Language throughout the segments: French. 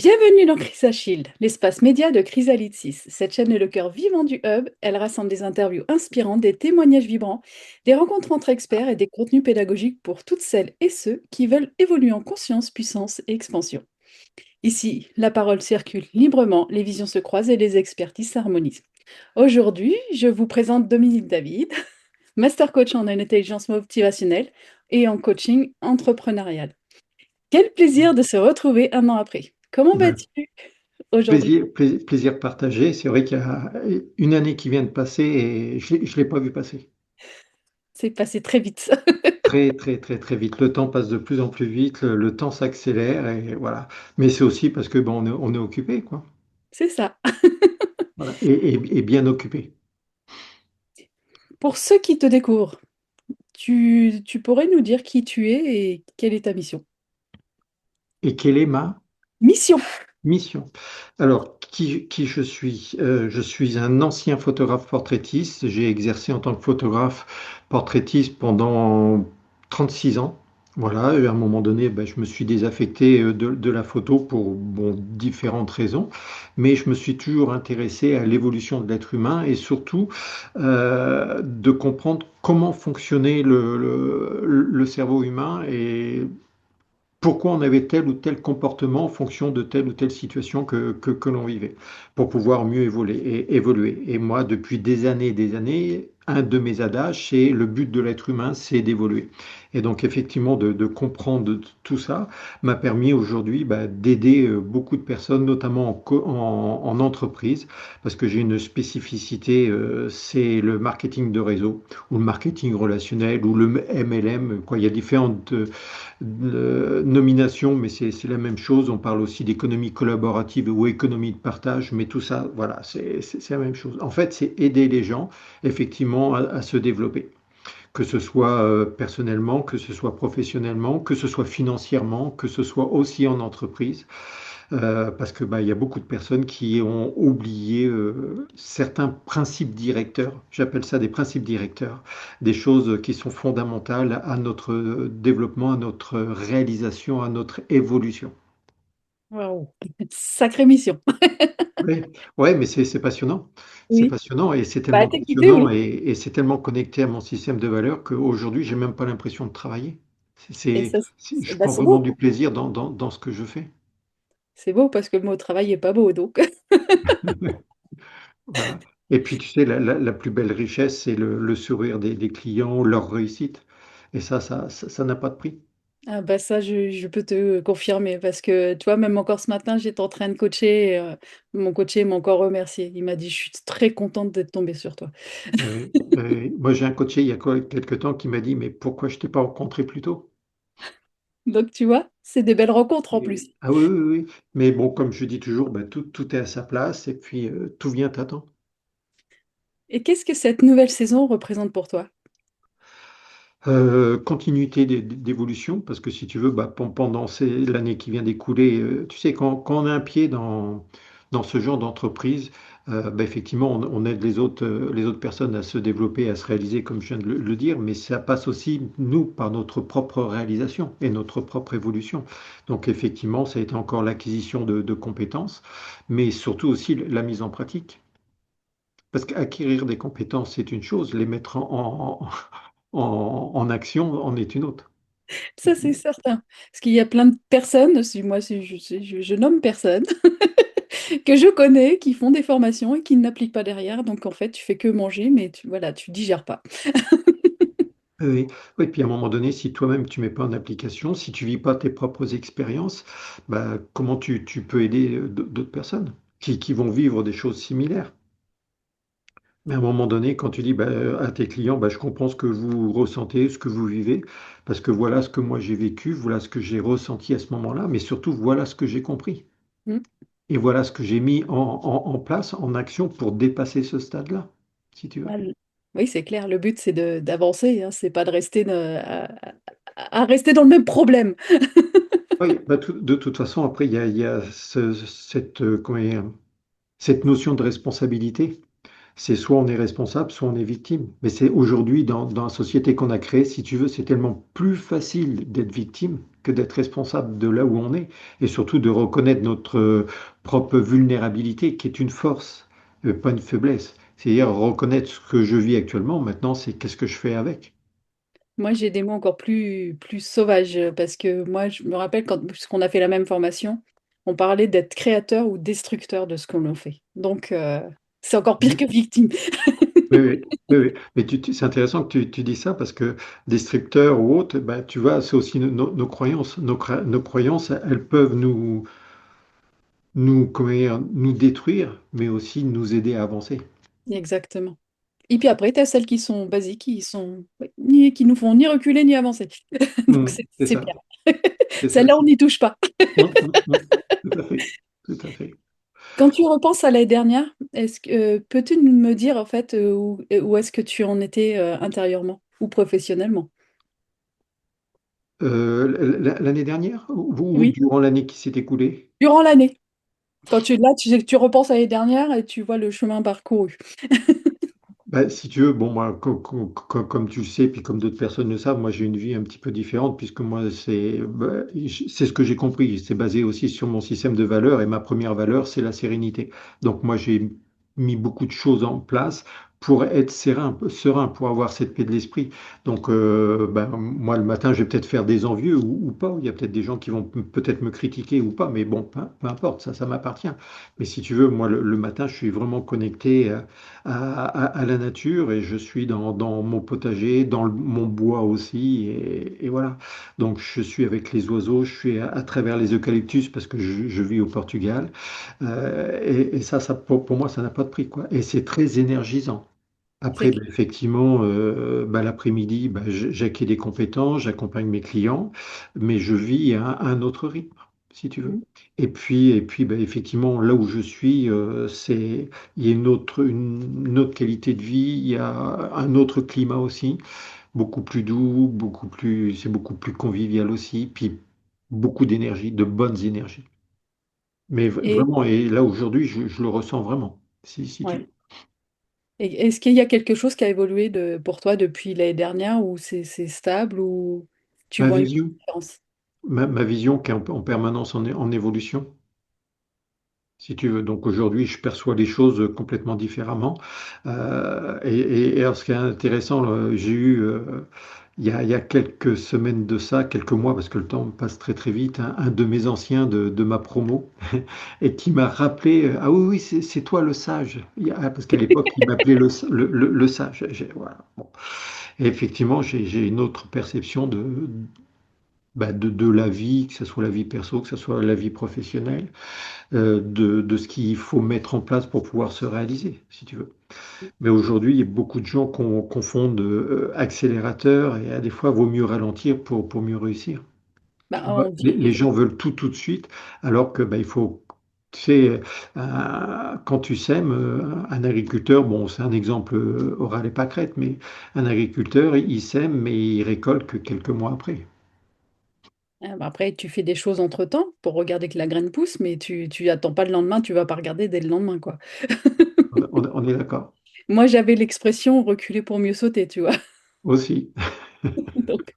Bienvenue dans Chrysachilde, l'espace média de Chrysalitis. Cette chaîne est le cœur vivant du hub. Elle rassemble des interviews inspirantes, des témoignages vibrants, des rencontres entre experts et des contenus pédagogiques pour toutes celles et ceux qui veulent évoluer en conscience, puissance et expansion. Ici, la parole circule librement, les visions se croisent et les expertises s'harmonisent. Aujourd'hui, je vous présente Dominique David, master coach en intelligence motivationnelle et en coaching entrepreneurial. Quel plaisir de se retrouver un an après. Comment Ben, vas-tu aujourd'hui? plaisir partagé. C'est vrai qu'il y a une année qui vient de passer et je ne l'ai pas vu passer. C'est passé très vite. Très, très, très, très vite. Le temps passe de plus en plus vite, le temps s'accélère et voilà. Mais c'est aussi parce que bon, on est occupé, quoi. C'est ça. Voilà. Et bien occupé. Pour ceux qui te découvrent, tu pourrais nous dire qui tu es et quelle est ta mission? Et quelle est ma Mission. mission? Alors, qui je suis? Je suis un ancien photographe portraitiste. J'ai exercé en tant que photographe portraitiste pendant 36 ans. Voilà, et à un moment donné, ben, je me suis désaffecté de la photo pour bon, différentes raisons, mais je me suis toujours intéressé à l'évolution de l'être humain et surtout de comprendre comment fonctionnait le cerveau humain et pourquoi on avait tel ou tel comportement en fonction de telle ou telle situation que l'on vivait, pour pouvoir mieux évoluer. Et moi, depuis des années, un de mes adages, c'est le but de l'être humain, c'est d'évoluer. Et donc, effectivement, de comprendre tout ça m'a permis aujourd'hui bah, d'aider beaucoup de personnes, notamment en entreprise, parce que j'ai une spécificité, c'est le marketing de réseau, ou le marketing relationnel, ou le MLM, quoi. Il y a différentes nomination, mais c'est la même chose. On parle aussi d'économie collaborative ou économie de partage, mais tout ça, voilà, c'est la même chose. En fait, c'est aider les gens, effectivement, à se développer, que ce soit personnellement, que ce soit professionnellement, que ce soit financièrement, que ce soit aussi en entreprise. Parce que bah, il y a beaucoup de personnes qui ont oublié certains principes directeurs, j'appelle ça des principes directeurs, des choses qui sont fondamentales à notre développement, à notre réalisation, à notre évolution. Waouh. Sacrée mission. Oui, ouais, mais c'est passionnant. C'est Oui. passionnant et c'est Bah, tellement t'écouter, passionnant oui. et c'est tellement connecté à mon système de valeurs qu'aujourd'hui, j'ai même pas l'impression de travailler. Et ça, Je bah, prends c'est vraiment beau. du plaisir dans ce que je fais. C'est beau parce que le mot travail est pas beau, donc. Voilà. Et puis, tu sais, la plus belle richesse, c'est le sourire des clients, leur réussite. Et ça n'a pas de prix. Ah bah ça, je peux te confirmer parce que, tu vois, même encore ce matin, j'étais en train de coacher. Mon coaché m'a encore remercié. Il m'a dit, je suis très contente d'être tombée sur toi. Moi, j'ai un coaché il y a quelques temps qui m'a dit, mais pourquoi je t'ai pas rencontré plus tôt? Donc, tu vois, c'est des belles rencontres en plus. Ah oui, oui, oui. Mais bon, comme je dis toujours, ben, tout est à sa place et puis tout vient à temps. Et qu'est-ce que cette nouvelle saison représente pour toi? Continuité d'évolution, parce que si tu veux, bah, pendant l'année qui vient d'écouler, tu sais, quand on a un pied dans ce genre d'entreprise, bah, effectivement, on aide les autres personnes à se développer, à se réaliser, comme je viens de le dire, mais ça passe aussi, nous, par notre propre réalisation et notre propre évolution. Donc, effectivement, ça a été encore l'acquisition de compétences, mais surtout aussi la mise en pratique. Parce qu'acquérir des compétences, c'est une chose, les mettre en action en est une autre. Ça, c'est certain. Parce qu'il y a plein de personnes, je nomme personne, que je connais, qui font des formations et qui n'appliquent pas derrière. Donc, en fait, tu fais que manger, mais voilà, tu digères pas. Oui, oui, puis à un moment donné, si toi-même tu mets pas en application, si tu vis pas tes propres expériences, bah, comment tu peux aider d'autres personnes qui vont vivre des choses similaires? Mais à un moment donné, quand tu dis bah, à tes clients, bah, je comprends ce que vous ressentez, ce que vous vivez, parce que voilà ce que moi j'ai vécu, voilà ce que j'ai ressenti à ce moment-là, mais surtout voilà ce que j'ai compris. Mm. Et voilà ce que j'ai mis en place, en action pour dépasser ce stade-là, si tu veux. Mal. Oui, c'est clair. Le but, c'est d'avancer, hein. C'est pas de rester à rester dans le même problème. Oui, bah, de toute façon, après, il y a cette, comment dire, cette notion de responsabilité. c'est soit on est responsable, soit on est victime. Mais c'est aujourd'hui, dans la société qu'on a créée, si tu veux, c'est tellement plus facile d'être victime que d'être responsable de là où on est. Et surtout de reconnaître notre propre vulnérabilité, qui est une force, pas une faiblesse. C'est-à-dire reconnaître ce que je vis actuellement. Maintenant, c'est qu'est-ce que je fais avec. Moi, j'ai des mots encore plus sauvages parce que moi, je me rappelle quand parce qu'on a fait la même formation, on parlait d'être créateur ou destructeur de ce que l'on fait. Donc, c'est encore pire que victime. Oui, oui, oui, oui. Mais c'est intéressant que tu dis ça parce que destructeurs ou autres, ben, tu vois, c'est aussi nos croyances. Nos croyances, elles peuvent comment dire, nous détruire, mais aussi nous aider à avancer. Exactement. Et puis après, tu as celles qui sont basiques, qui sont qui nous font ni reculer ni avancer. Donc, C'est c'est ça, bien. c'est ça. Celle-là, on n'y touche pas. Tout à fait, tout à fait. Quand tu repenses à l'année dernière, peux-tu me dire en fait où est-ce que tu en étais intérieurement ou professionnellement? L'année dernière ou Oui, durant l'année qui s'est écoulée? durant l'année. Quand tu repenses à l'année dernière et tu vois le chemin parcouru. Bah, si tu veux, bon, moi, comme tu le sais, puis comme d'autres personnes le savent, moi, j'ai une vie un petit peu différente, puisque moi, c'est ce que j'ai compris. C'est basé aussi sur mon système de valeurs, et ma première valeur, c'est la sérénité. Donc, moi, j'ai mis beaucoup de choses en place pour être serein, pour avoir cette paix de l'esprit. Donc, moi, le matin, je vais peut-être faire des envieux ou pas. Il y a peut-être des gens qui vont peut-être me critiquer ou pas, mais bon, peu importe, ça m'appartient. Mais si tu veux, moi, le matin, je suis vraiment connecté à la nature et je suis dans mon potager, dans mon bois aussi. Et voilà. Donc je suis avec les oiseaux, je suis à travers les eucalyptus parce que je vis au Portugal. Et ça pour moi, ça n'a pas de prix, quoi. Et c'est très énergisant. C'est Après, ben, effectivement, l'après-midi, ben, j'acquiers des compétences, j'accompagne mes clients, mais je vis à un autre rythme, si tu veux. clair. Et puis ben, effectivement, là où je suis, il y a une autre qualité de vie, il y a un autre climat aussi, beaucoup plus doux, c'est beaucoup plus convivial aussi, puis beaucoup d'énergie, de bonnes énergies. Mais Et, vraiment, et là aujourd'hui, je le ressens vraiment, si tu ouais. veux. Et est-ce qu'il y a quelque chose qui a évolué pour toi depuis l'année dernière ou c'est stable ou tu Ma vois une vision. différence? Ma vision qui est en permanence en évolution, si tu veux. Donc aujourd'hui, je perçois les choses complètement différemment. Et alors, ce qui est intéressant, j'ai eu, il y a quelques semaines de ça, quelques mois, parce que le temps passe très très vite, un de mes anciens de ma promo, et qui m'a rappelé, ah oui, oui, c'est toi le sage. Parce qu'à l'époque, il m'appelait le sage. Voilà. Bon. Et effectivement, j'ai une autre perception de la vie, que ce soit la vie perso, que ce soit la vie professionnelle, de ce qu'il faut mettre en place pour pouvoir se réaliser, si tu veux. Mais aujourd'hui, il y a beaucoup de gens confondent accélérateur et des fois, il vaut mieux ralentir pour mieux réussir. Bah, Ouais. on Les dirait, gens veulent tout de suite, alors que il faut. Tu sais, quand tu sèmes, un agriculteur, bon, c'est un exemple oral et pâquerette, mais un agriculteur, il sème, mais il récolte que quelques mois après. bah, après, tu fais des choses entre-temps pour regarder que la graine pousse, mais tu attends pas le lendemain, tu vas pas regarder dès le lendemain, quoi. On est d'accord. Moi, j'avais l'expression reculer pour mieux sauter, tu vois. Aussi. Donc,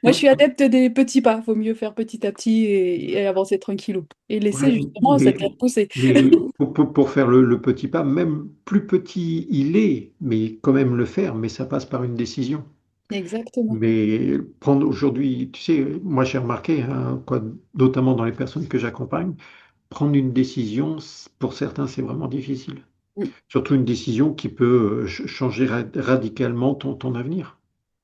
moi, je suis adepte des petits pas. Vaut mieux faire petit à petit et avancer tranquillou. Et laisser Ouais, justement cette graine pousser. mais pour faire le petit pas, même plus petit il est, mais quand même le faire, mais ça passe par une décision. Exactement. Mais prendre aujourd'hui, tu sais, moi j'ai remarqué, hein, quoi, notamment dans les personnes que j'accompagne, prendre une décision, pour certains, c'est vraiment difficile. Mm. Surtout une décision qui peut changer radicalement ton avenir.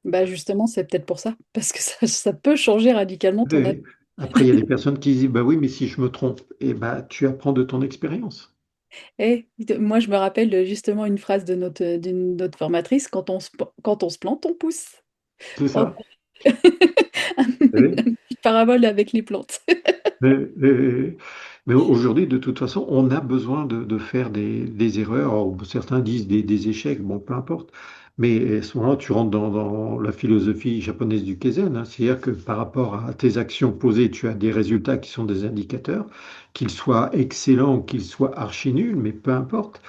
Bah justement, c'est peut-être pour ça. Parce que ça peut changer radicalement ton avis. Et après, il y a des personnes qui disent, bah oui, mais si je me trompe, et bah tu apprends de ton expérience. Moi, je me rappelle justement une phrase d'une notre formatrice, quand on se plante, on pousse. C'est On- ça. Une petite parabole avec les plantes. Mais, mais- mais aujourd'hui, de toute façon, on a besoin de faire des erreurs. Alors, certains disent des échecs, bon, peu importe. Mais à ce moment-là, tu rentres dans la philosophie japonaise du Kaizen, hein. C'est-à-dire que par rapport à tes actions posées, tu as des résultats qui sont des indicateurs, qu'ils soient excellents ou qu'ils soient archi nuls, mais peu importe.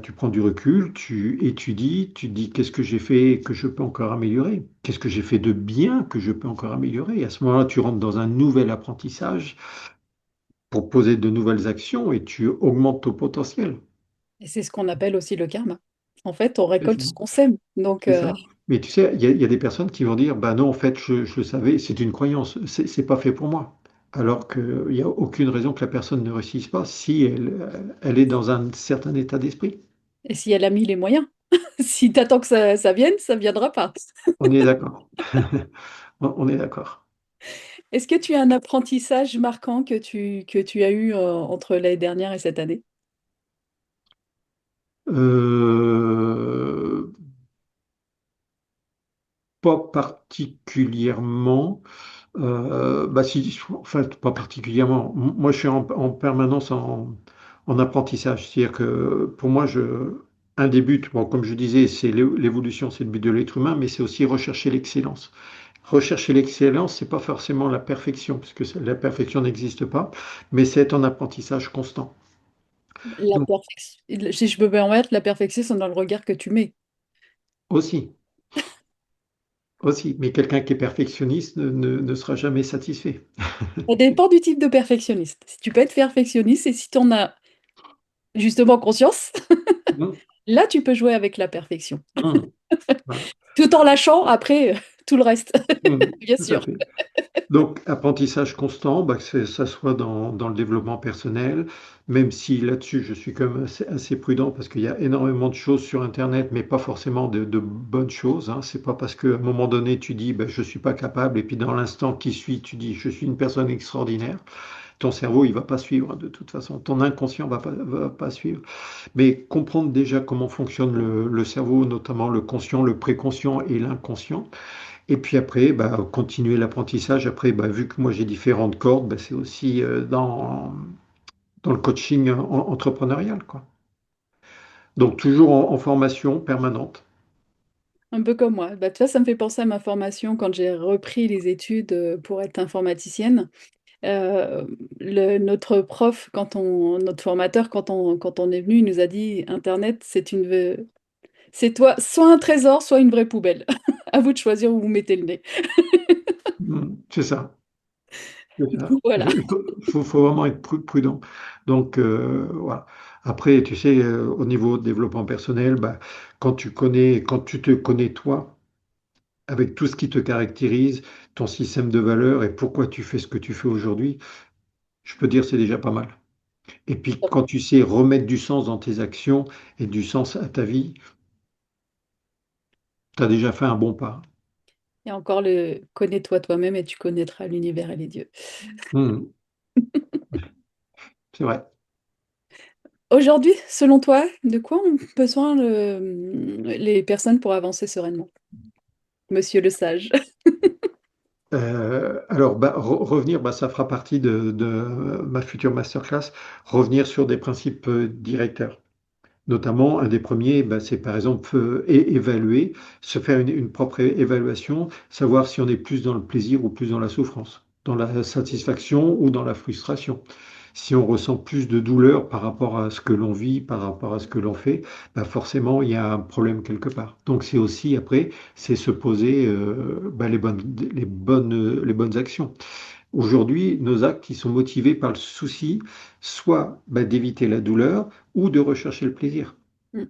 Tu prends du recul, tu étudies, tu dis qu'est-ce que j'ai fait que je peux encore améliorer, qu'est-ce que j'ai fait de bien que je peux encore améliorer. Et à ce moment-là, tu rentres dans un nouvel apprentissage pour poser de nouvelles actions et tu augmentes ton potentiel. Et c'est ce qu'on appelle aussi le karma. En fait, on C'est ça. récolte ce qu'on sème. Donc, C'est ça. Mais tu sais, il y a des personnes qui vont dire, bah non, en fait, je le savais, c'est une croyance, c'est pas fait pour moi. Alors qu'il n'y a aucune raison que la personne ne réussisse pas si elle est dans un certain état d'esprit. et si elle a mis les moyens, si tu attends que ça vienne, ça ne viendra pas. On est d'accord. On est d'accord. Est-ce que tu as un apprentissage marquant que tu as eu entre l'année dernière et cette année? Euh, Pas particulièrement. Si, enfin, pas particulièrement. Moi, je suis en permanence en apprentissage. C'est-à-dire que pour moi, un des buts, bon, comme je disais, c'est l'évolution, c'est le but de l'être humain, mais c'est aussi rechercher l'excellence. Rechercher l'excellence, c'est pas forcément la perfection, parce que la perfection n'existe pas, mais c'est en apprentissage constant. La Donc, perfection, si je peux me permettre, la perfection, c'est dans le regard que tu mets. aussi, aussi, mais quelqu'un qui est perfectionniste ne sera jamais satisfait. Ça dépend du type de perfectionniste. Si tu peux être perfectionniste et si tu en as justement conscience, Hum, là, tu peux jouer avec la perfection. voilà. Tout en lâchant après tout le reste, bien Tout à sûr. fait. Donc, apprentissage constant, que ça soit dans le développement personnel, même si là-dessus, je suis quand même assez prudent parce qu'il y a énormément de choses sur Internet, mais pas forcément de bonnes choses, hein. C'est pas parce qu'à un moment donné, tu dis, je suis pas capable, et puis dans l'instant qui suit, tu dis, je suis une personne extraordinaire. Ton cerveau, il va pas suivre, hein, de toute façon. Ton inconscient va pas suivre. Mais comprendre déjà comment fonctionne le cerveau, notamment le conscient, le préconscient et l'inconscient. Et puis après, continuer l'apprentissage. Après, vu que moi j'ai différentes cordes, c'est aussi dans le coaching entrepreneurial, quoi. Donc toujours en formation permanente. Un peu comme moi. Bah, tu vois, ça me fait penser à ma formation quand j'ai repris les études pour être informaticienne. Euh, notre prof, notre formateur, quand on est venu, il nous a dit Internet, c'est toi, soit un trésor, soit une vraie poubelle. À vous de choisir où vous mettez le nez. C'est ça. C'est Du ça. coup, voilà. Il faut vraiment être prudent. Donc voilà. Après, tu sais, au niveau de développement personnel, quand tu te connais toi, avec tout ce qui te caractérise, ton système de valeurs et pourquoi tu fais ce que tu fais aujourd'hui, je peux dire c'est déjà pas mal. Et puis quand tu sais remettre du sens dans tes actions et du sens à ta vie, tu as déjà fait un bon pas. Et encore le connais-toi toi-même et tu connaîtras l'univers et les dieux. Hmm, c'est vrai. Aujourd'hui, selon toi, de quoi ont besoin les personnes pour avancer sereinement? Monsieur le sage. Alors, revenir, ça fera partie de ma future masterclass, revenir sur des principes directeurs. Notamment, un des premiers, c'est par exemple évaluer, se faire une propre évaluation, savoir si on est plus dans le plaisir ou plus dans la souffrance, dans la satisfaction ou dans la frustration. Si on ressent plus de douleur par rapport à ce que l'on vit, par rapport à ce que l'on fait, forcément, il y a un problème quelque part. Donc, c'est aussi, après, c'est se poser les bonnes actions. Aujourd'hui, nos actes, ils sont motivés par le souci, soit d'éviter la douleur ou de rechercher le plaisir, Mm.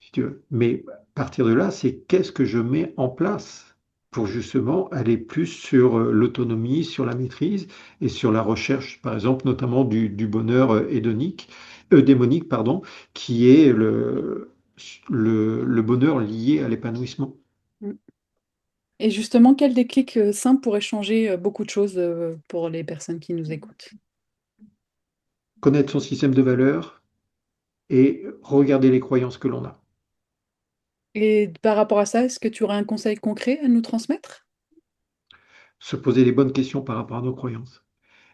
si tu veux. Mais à partir de là, c'est qu'est-ce que je mets en place pour justement aller plus sur l'autonomie, sur la maîtrise et sur la recherche, par exemple, notamment du bonheur démonique, pardon, qui est le bonheur lié à l'épanouissement. Mm. Et justement, quel déclic simple pourrait changer beaucoup de choses pour les personnes qui nous écoutent? Connaître son système de valeurs et regarder les croyances que l'on a. Et par rapport à ça, est-ce que tu aurais un conseil concret à nous transmettre? Se poser les bonnes questions par rapport à nos croyances.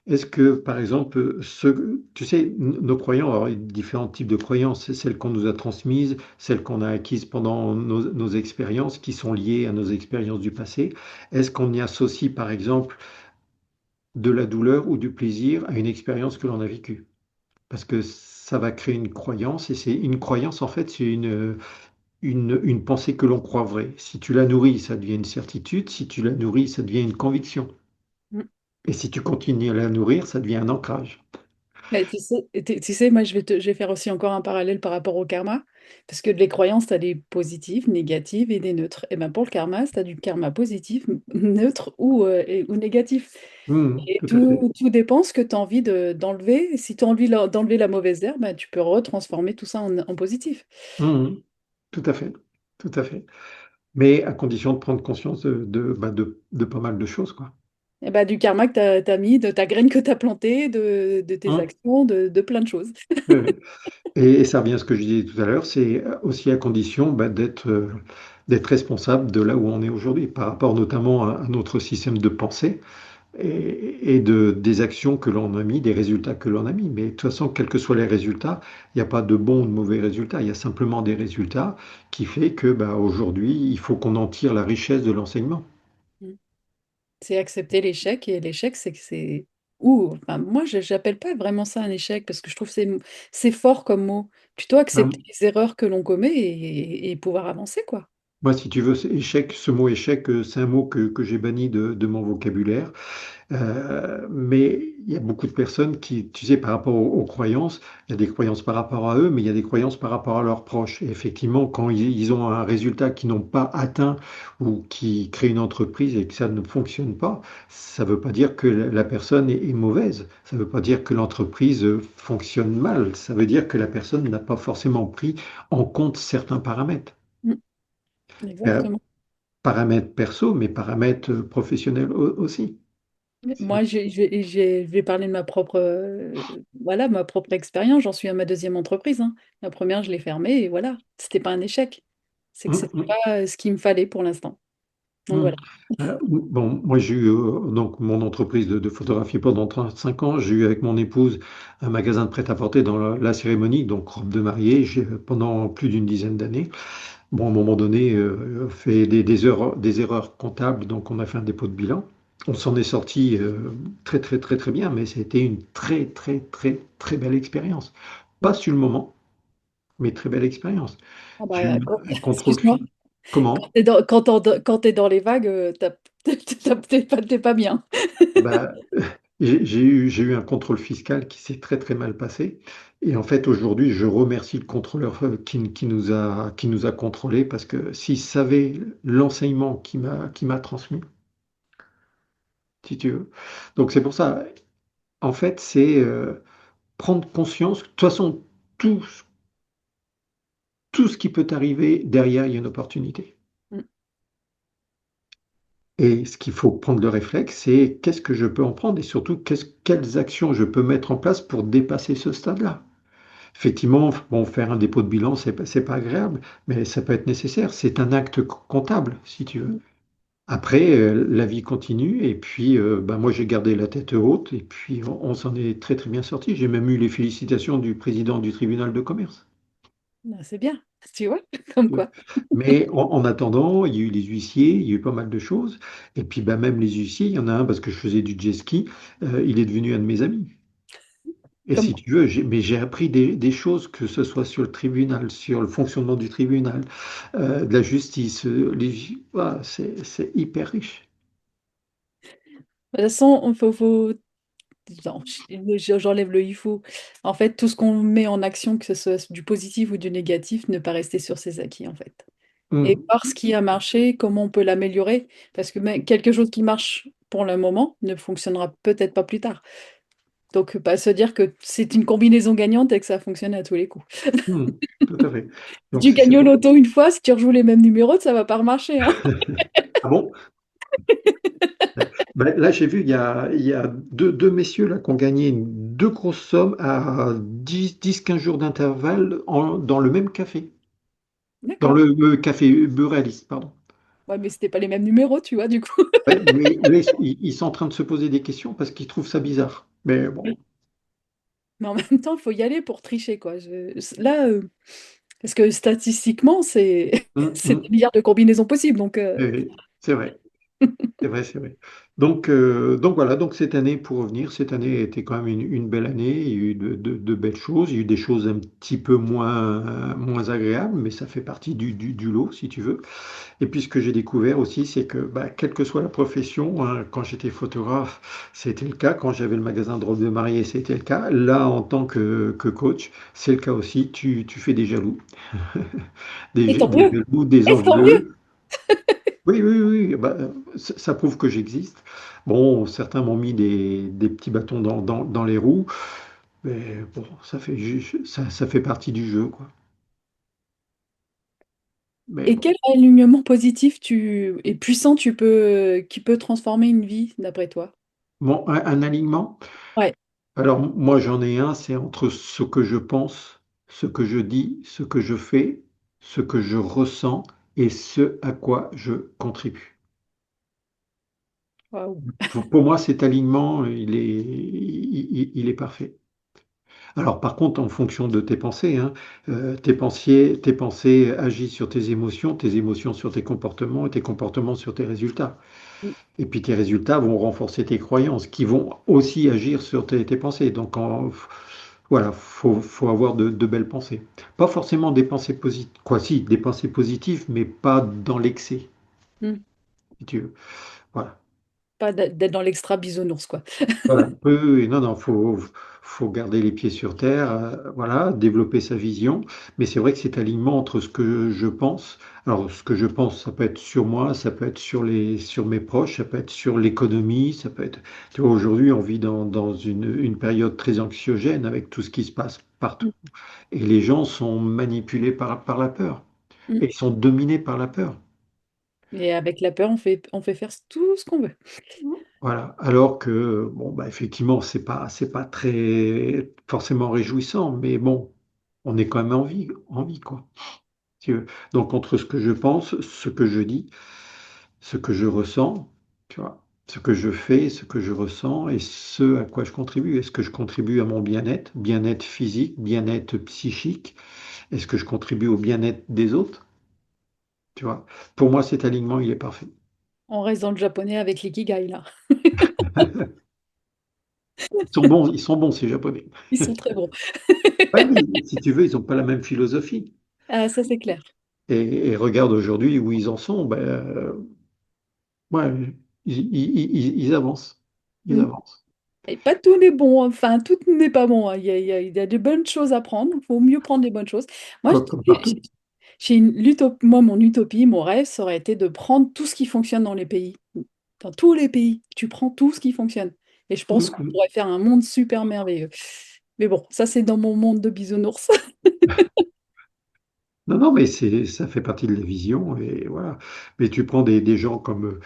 Est-ce que, par exemple, tu sais, nos croyances, alors, il y a différents types de croyances, c'est celles qu'on nous a transmises, celles qu'on a acquises pendant nos expériences, qui sont liées à nos expériences du passé. Est-ce qu'on y associe, par exemple, de la douleur ou du plaisir à une expérience que l'on a vécue? Parce que ça va créer une croyance, et c'est une croyance, en fait, c'est une pensée que l'on croit vraie. Si tu la nourris, ça devient une certitude. Si tu la nourris, ça devient une conviction. Mm. Et si tu continues à la nourrir, ça devient un ancrage. Mais tu sais, moi, je vais faire aussi encore un parallèle par rapport au karma, parce que les croyances, tu as des positives, négatives et des neutres. Et bien pour le karma, tu as du karma positif, neutre ou négatif. Et Tout à fait. tout dépend ce que tu as envie d'enlever. Si tu as envie d'enlever la mauvaise herbe, ben, tu peux retransformer tout ça en positif. Mhm. Tout à fait. Tout à fait. Mais à condition de prendre conscience de pas mal de choses, quoi. Et ben, du karma que tu as mis, de ta graine que tu as plantée, de tes Mhm. actions, de plein de choses. Oui, oui. Et ça revient à ce que je disais tout à l'heure, c'est aussi à condition d'être responsable de là où on est aujourd'hui, par rapport notamment à notre système de pensée. Des actions que l'on a mis, des résultats que l'on a mis. Mais de toute façon, quels que soient les résultats, il n'y a pas de bons ou de mauvais résultats. Il y a simplement des résultats qui fait que bah, aujourd'hui, il faut qu'on en tire la richesse de l'enseignement. C'est accepter l'échec, et l'échec, c'est que c'est... Ou, enfin, moi, j'appelle pas vraiment ça un échec, parce que je trouve que c'est fort comme mot. Plutôt accepter Ben, les erreurs que l'on commet et pouvoir avancer, quoi. moi, si tu veux, échec, ce mot échec, c'est un mot que j'ai banni de mon vocabulaire. Mais il y a beaucoup de personnes qui, tu sais, par rapport aux croyances, il y a des croyances par rapport à eux, mais il y a des croyances par rapport à leurs proches. Et effectivement, quand ils ont un résultat qu'ils n'ont pas atteint ou qui crée une entreprise et que ça ne fonctionne pas, ça ne veut pas dire que la personne est mauvaise. Ça ne veut pas dire que l'entreprise fonctionne mal. Ça veut dire que la personne n'a pas forcément pris en compte certains paramètres. Mm, Euh, exactement. Paramètres perso, mais paramètres professionnels aussi. Moi, je vais parler de ma propre, voilà, ma propre expérience. J'en suis à ma deuxième entreprise, hein. La première, je l'ai fermée et voilà. C'était pas un échec. C'est que c'était Hum, pas ce qu'il me fallait pour l'instant. Donc hum. voilà. Bon, moi j'ai eu donc mon entreprise de photographie pendant 35 ans. J'ai eu avec mon épouse un magasin de prêt-à-porter dans la cérémonie, donc robe de mariée, pendant plus d'une dizaine d'années. Bon, à un moment donné, fait des erreurs comptables, donc on a fait un dépôt de bilan. On s'en est sorti très très très très bien, mais c'était une très très très très belle expérience. Pas sur le moment, mais très belle expérience. Ah J'ai bah, eu un contrôle excuse-moi. Comment? Quand t'es dans les vagues, t'es pas bien. Bah, j'ai eu un contrôle fiscal qui s'est très très mal passé. Et en fait, aujourd'hui, je remercie le contrôleur qui nous a contrôlés parce que s'il savait l'enseignement qui m'a transmis, si tu veux. Donc c'est pour ça, en fait, c'est prendre conscience. De toute façon, tout, tout ce qui peut arriver, derrière, il y a une opportunité. Mm. Et ce qu'il faut prendre le réflexe, c'est qu'est-ce que je peux en prendre et surtout quelles actions je peux mettre en place pour dépasser ce stade-là. Effectivement, bon, faire un dépôt de bilan, c'est pas agréable, mais ça peut être nécessaire. C'est un acte comptable, si tu veux. Mm. Après, la vie continue, et puis ben, moi j'ai gardé la tête haute, et puis on s'en est très très bien sorti. J'ai même eu les félicitations du président du tribunal de commerce. Ah, c'est bien, tu vois, comme Tu vois. quoi. Mais en attendant, il y a eu les huissiers, il y a eu pas mal de choses. Et puis ben, même les huissiers, il y en a un parce que je faisais du jet ski, il est devenu un de mes amis. Et Comme si quoi. tu veux, mais j'ai appris des choses, que ce soit sur le tribunal, sur le fonctionnement du tribunal, de la justice, c'est hyper riche. De toute façon, non, j'enlève le il faut. En fait, tout ce qu'on met en action, que ce soit du positif ou du négatif, ne pas rester sur ses acquis, en fait. Et Hum, voir ce qui a marché, comment on peut l'améliorer, parce que quelque chose qui marche pour le moment ne fonctionnera peut-être pas plus tard. Donc, pas se dire que c'est une combinaison gagnante et que ça fonctionne à tous les coups. tout à fait. Si Donc tu c'est gagnes au bon. loto une fois, si tu rejoues les mêmes numéros, ça va pas remarcher, hein. Ah bon? Ben, là, j'ai vu, il y a deux messieurs là, qui ont gagné deux grosses sommes à 10-15 jours d'intervalle dans le même café. Dans D'accord. le café Buraliste, pardon. Ouais, mais c'était pas les mêmes numéros, tu vois, du coup. Ouais, mais là, ils sont en train de se poser des questions parce qu'ils trouvent ça bizarre. Mais bon. Oui. Mais en même temps, il faut y aller pour tricher, quoi. Là, parce que statistiquement, c'est Hum, c'est des hum. milliards de combinaisons possibles. Donc, Oui, c'est vrai. C'est vrai, c'est vrai. Donc voilà, donc cette année, pour revenir, cette année a été quand même une belle année. Il y a eu de belles choses. Il y a eu des choses un petit peu moins agréables, mais ça fait partie du lot, si tu veux. Et puis ce que j'ai découvert aussi, c'est que bah, quelle que soit la profession, hein, quand j'étais photographe, c'était le cas. Quand j'avais le magasin de robes de mariée, c'était le cas. Là, en tant que coach, c'est le cas aussi. Tu fais des jaloux. et tant Des mieux, jaloux, des et tant mieux. envieux. Oui, oui, oui, bah, ça prouve que j'existe. Bon, certains m'ont mis des petits bâtons dans les roues, mais bon, ça fait partie du jeu, quoi. Mais Et bon, quel alignement positif et puissant qui peut transformer une vie, d'après toi? bon, un alignement. Ouais. Alors, moi, j'en ai un, c'est entre ce que je pense, ce que je dis, ce que je fais, ce que je ressens et ce à quoi je contribue. Waouh. Pour moi, cet alignement, il est parfait. Alors par contre, en fonction de tes pensées, hein, tes pensées agissent sur tes émotions sur tes comportements et tes comportements sur tes résultats. Mm, Et puis tes résultats vont renforcer tes croyances qui vont aussi agir sur tes pensées. Donc voilà, faut avoir de belles pensées. Pas forcément des pensées positives, quoi si, des pensées positives, mais pas dans l'excès, mm. si tu veux. Voilà. Pas d'être dans l'extra bisounours, quoi. Voilà. Oui, oui, oui. Non, non, faut garder les pieds sur terre, voilà, développer sa vision. Mais c'est vrai que cet alignement entre ce que je pense, alors ce que je pense, ça peut être sur moi, ça peut être sur mes proches, ça peut être sur l'économie, ça peut être. Tu vois, aujourd'hui, on vit dans une période très anxiogène avec tout ce qui se passe partout. Mm, Et les gens sont manipulés par la peur. mm. Et ils sont dominés par la peur. Et avec la peur, on fait faire tout ce qu'on veut. Voilà. Alors que, bon, bah, effectivement, c'est pas très forcément réjouissant, mais bon, on est quand même en vie, quoi. Si tu veux. Donc, entre ce que je pense, ce que je dis, ce que je ressens, tu vois, ce que je fais, ce que je ressens et ce à quoi je contribue. Est-ce que je contribue à mon bien-être, bien-être physique, bien-être psychique? Est-ce que je contribue au bien-être des autres? Tu vois? Pour moi, cet alignement, il est parfait. On reste dans le japonais avec l'ikigai, là. Ils sont bons, ces Japonais. Ils sont très bons. Ouais, mais si tu veux, ils n'ont pas la même philosophie. Ah, ça, c'est clair. Et regarde aujourd'hui où ils en sont, ben, ouais, ils avancent. Ils Mm. avancent. Et pas tout n'est bon, enfin, tout n'est pas bon, hein. Il y a de bonnes choses à prendre. Il faut mieux prendre les bonnes choses. Moi, Comme partout. moi, mon utopie, mon rêve, ça aurait été de prendre tout ce qui fonctionne dans les pays. Dans tous les pays, tu prends tout ce qui fonctionne. Et je pense Mm, qu'on mm. pourrait faire un monde super merveilleux. Mais bon, ça, c'est dans mon monde de bisounours. Non, non, mais ça fait partie de la vision. Et voilà. Mais tu prends des gens comme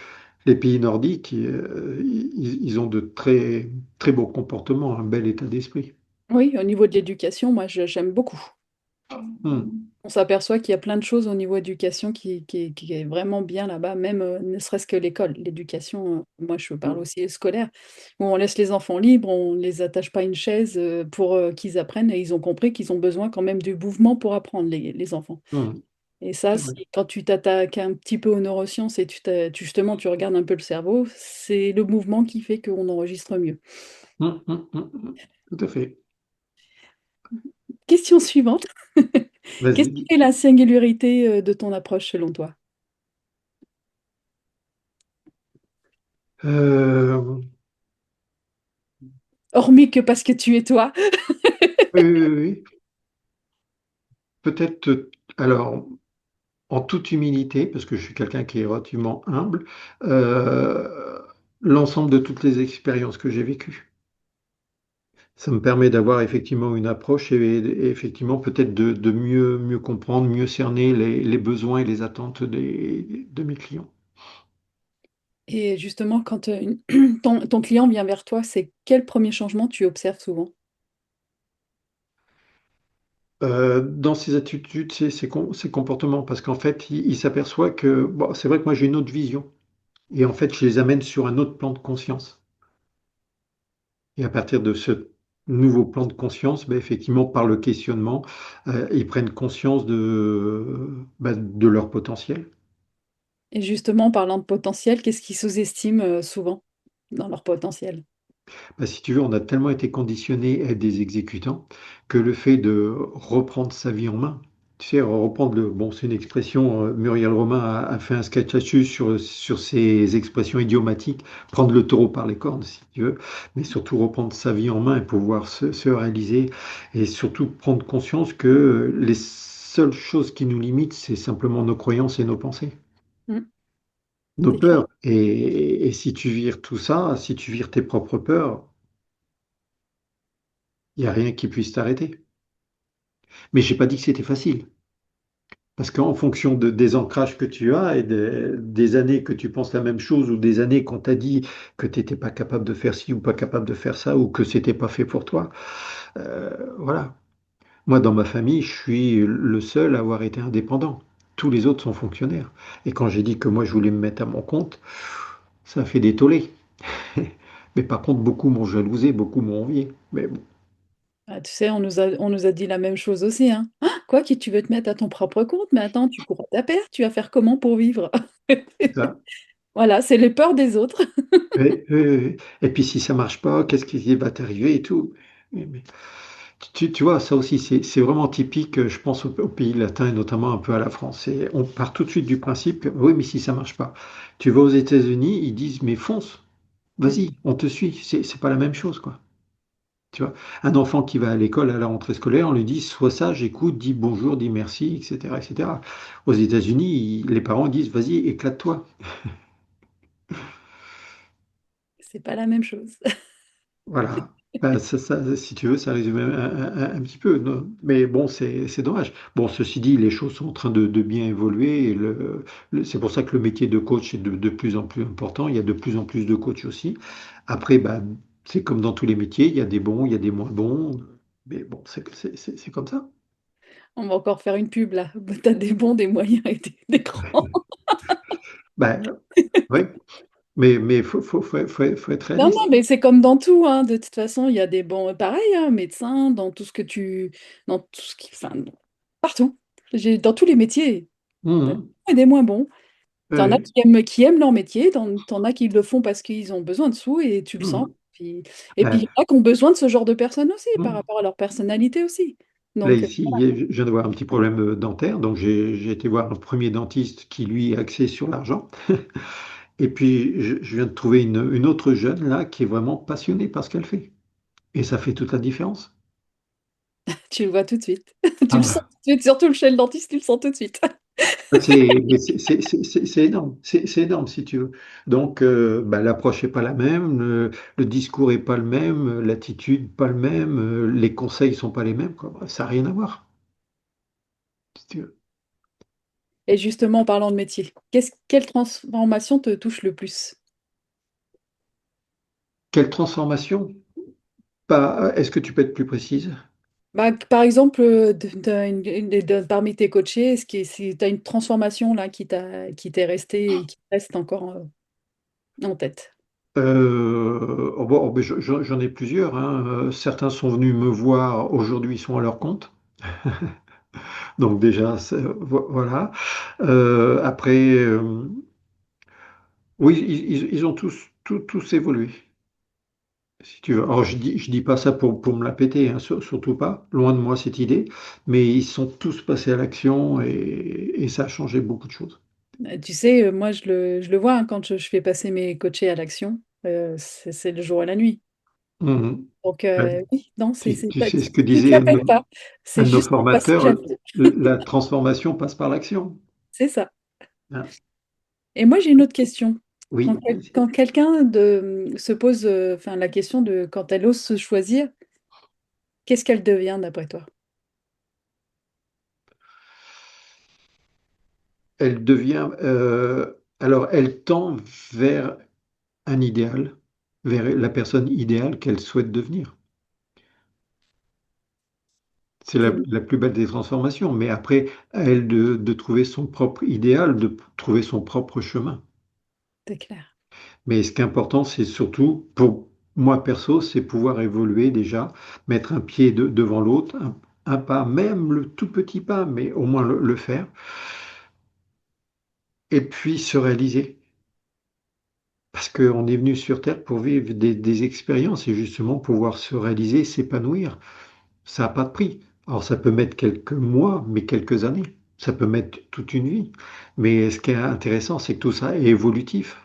les pays nordiques, ils ont de très beaux comportements, un bel état d'esprit. Oui, au niveau de l'éducation, moi, j'aime beaucoup. Mm, On s'aperçoit qu'il y a plein de choses au niveau éducation qui est vraiment bien là-bas, même ne serait-ce que l'école. L'éducation, moi je parle mm, aussi scolaire, où on laisse les enfants libres, on ne les attache pas à une chaise pour qu'ils apprennent, et ils ont compris qu'ils ont besoin quand même du mouvement pour apprendre, les enfants. mm. Et ça, C'est vrai. quand tu t'attaques un petit peu aux neurosciences et justement tu regardes un peu le cerveau, c'est le mouvement qui fait qu'on enregistre mieux. Mm, mm, mm, mm. Tout à fait. Question suivante. Qu'est-ce qui Vas-y. fait la singularité de ton approche selon toi? Euh, Hormis que parce que tu es toi. oui, oui, oui, oui. Peut-être, alors, en toute humilité, parce que je suis quelqu'un qui est relativement humble, euh, l'ensemble de toutes les expériences que j'ai vécues. Ça me permet d'avoir effectivement une approche et effectivement peut-être de mieux comprendre, mieux cerner les besoins et les attentes de mes clients. Et justement, quand ton client vient vers toi, c'est quel premier changement tu observes souvent? Dans ses attitudes, ses comportements, parce qu'en fait, il s'aperçoit que, bon, c'est vrai que moi j'ai une autre vision, et en fait, je les amène sur un autre plan de conscience. Et à partir de ce nouveau plan de conscience, ben, effectivement, par le questionnement, ils prennent conscience de leur potentiel. Et justement, parlant de potentiel, qu'est-ce qu'ils sous-estiment souvent dans leur potentiel? Bah, si tu veux, on a tellement été conditionné à être des exécutants que le fait de reprendre sa vie en main, tu sais, reprendre bon, c'est une expression, Muriel Robin a fait un sketch là-dessus sur ces expressions idiomatiques, prendre le taureau par les cornes, si tu veux, mais surtout reprendre sa vie en main et pouvoir se réaliser et surtout prendre conscience que les seules choses qui nous limitent, c'est simplement nos croyances et nos pensées. Hmm, Nos c'est clair. peurs. Et si tu vires tout ça, si tu vires tes propres peurs, il n'y a rien qui puisse t'arrêter. Mais j'ai pas dit que c'était facile. Parce qu'en fonction des ancrages que tu as et des années que tu penses la même chose ou des années qu'on t'a dit que tu n'étais pas capable de faire ci ou pas capable de faire ça ou que c'était pas fait pour toi, voilà. Moi, dans ma famille, je suis le seul à avoir été indépendant. Tous les autres sont fonctionnaires. Et quand j'ai dit que moi, je voulais me mettre à mon compte, ça a fait des tollés. Mais par contre, beaucoup m'ont jalousé, beaucoup m'ont envié. Mais bon, Ah, tu sais, on nous a dit la même chose aussi, hein. Ah, quoi que tu veux te mettre à ton propre compte, mais attends, tu cours à ta perte, tu vas faire comment pour vivre? ça. Voilà, c'est les peurs des autres. Et puis si ça marche pas, qu'est-ce qui va t'arriver et tout. Mais tu vois, ça aussi, c'est vraiment typique, je pense, aux pays latins et notamment un peu à la France. Et on part tout de suite du principe que oui, mais si ça marche pas. Tu vas aux États-Unis, ils disent, mais fonce, Mm. vas-y, on te suit. C'est pas la même chose, quoi. Tu vois, un enfant qui va à l'école à la rentrée scolaire, on lui dit, sois sage, écoute, dis bonjour, dis merci, etc., etc. Aux États-Unis, les parents disent, vas-y, éclate-toi. C'est pas la même chose. Voilà. Ben, si tu veux, ça résume un petit peu. Mais bon, c'est dommage. Bon, ceci dit, les choses sont en train de bien évoluer. Et c'est pour ça que le métier de coach est de plus en plus important. Il y a de plus en plus de coachs aussi. Après, ben, c'est comme dans tous les métiers, il y a des bons, il y a des moins bons. Mais bon, c'est comme ça. On va encore faire une pub là. T'as des bons, des moyens et des grands. Ben, oui, mais faut être Non, non, réaliste. mais c'est comme dans tout, hein. De toute façon, il y a des bons, pareil, hein, médecins, dans tout ce qui, enfin, partout. Dans tous les métiers, t'as des Mhm. bons et des moins bons. T'en as Oui. qui aiment leur métier, t'en as qui le font parce qu'ils ont besoin de sous et tu le sens. Mhm. Et puis, il y Ben, en a qui ont besoin de ce genre de personnes aussi, par mhm. rapport à leur personnalité aussi. Là, Donc, ici, je viens d'avoir un petit problème dentaire, donc j'ai été voir un premier dentiste qui, lui, est axé sur l'argent. Et puis, je viens de trouver une autre jeune, là, qui est vraiment passionnée par ce qu'elle fait. Et ça fait toute la différence. tu le vois tout de suite. Tu le sens Ah, tout de suite, surtout chez le dentiste, tu le sens tout de suite. c'est énorme, c'est énorme, si tu veux. Donc, bah, l'approche n'est pas la même, le discours n'est pas le même, l'attitude pas le même, les conseils sont pas les mêmes, quoi. Bref, ça n'a rien à voir, si tu veux. Et justement, en parlant de métier, quelle transformation te touche le plus? Quelle transformation? Pas, est-ce que tu peux être plus précise? Bah, par exemple, parmi tes coachés, est-ce que si tu as une transformation là qui t'est restée et qui reste encore en tête? Ben, j'en ai plusieurs, hein. Certains sont venus me voir, aujourd'hui ils sont à leur compte. Donc déjà, voilà. Après, oui, ils ont tous évolué, si tu veux. Alors je dis pas ça pour me la péter, hein, surtout pas. Loin de moi cette idée. Mais ils sont tous passés à l'action et ça a changé beaucoup de choses. Tu sais, moi je le vois, hein, quand je fais passer mes coachés à l'action, c'est le jour et la nuit. Mhm. Donc Euh, oui, non, tu sais ce que tu te disait la pètes pas. un C'est de nos juste un passage à formateurs, vide. la transformation passe par l'action. C'est ça. Hein. Et moi j'ai une autre question. Quand, Oui, quand quelqu'un se pose enfin, la question de quand elle ose se choisir, qu'est-ce qu'elle devient d'après toi? elle devient, alors elle tend vers un idéal, vers la personne idéale qu'elle souhaite devenir. C'est C'est la plus belle des transformations, mais après, à elle de trouver son propre idéal, de trouver son propre chemin. c'est clair. Mais ce qui est important, c'est surtout, moi perso, c'est pouvoir évoluer déjà, mettre un pied devant l'autre, un pas, même le tout petit pas, mais au moins le faire, et puis se réaliser. Parce qu'on est venu sur Terre pour vivre des expériences et justement pouvoir se réaliser, s'épanouir. Ça n'a pas de prix. Alors ça peut mettre quelques mois, mais quelques années. Ça peut mettre toute une vie. Mais ce qui est intéressant, c'est que tout ça est évolutif.